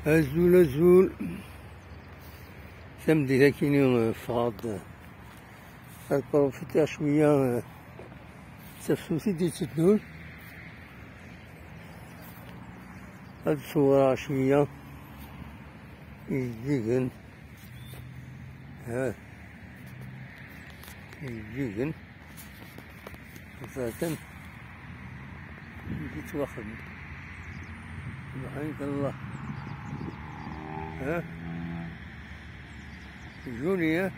azul azul tameddit akini ffɣeɣ-d ad بروفيتيغ شوية تفوتي دي تدول هاد صورة شوية يجيكن ها يجيكن فاتن جيت واخد سبحانك الله ها جوني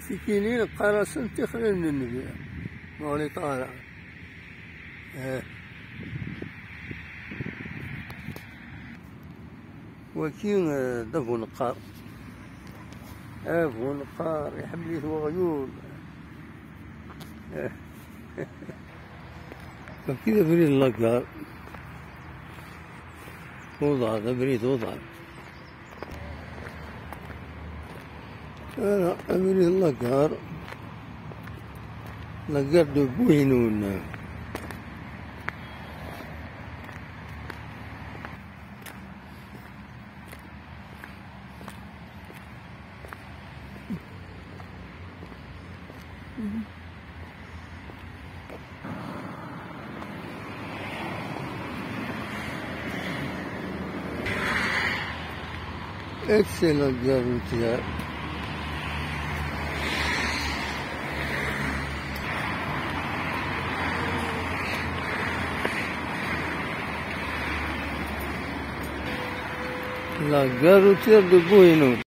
سكينين قراصن تخلن النبي مولي طالع وكين دفو نقار افو نقار يحمليه وغيون فكذا بريد اللقار وضع ذا بريد وضع أنا أمري اللقار لقار دبوينون excellent route. La gare routière de Bouhinou.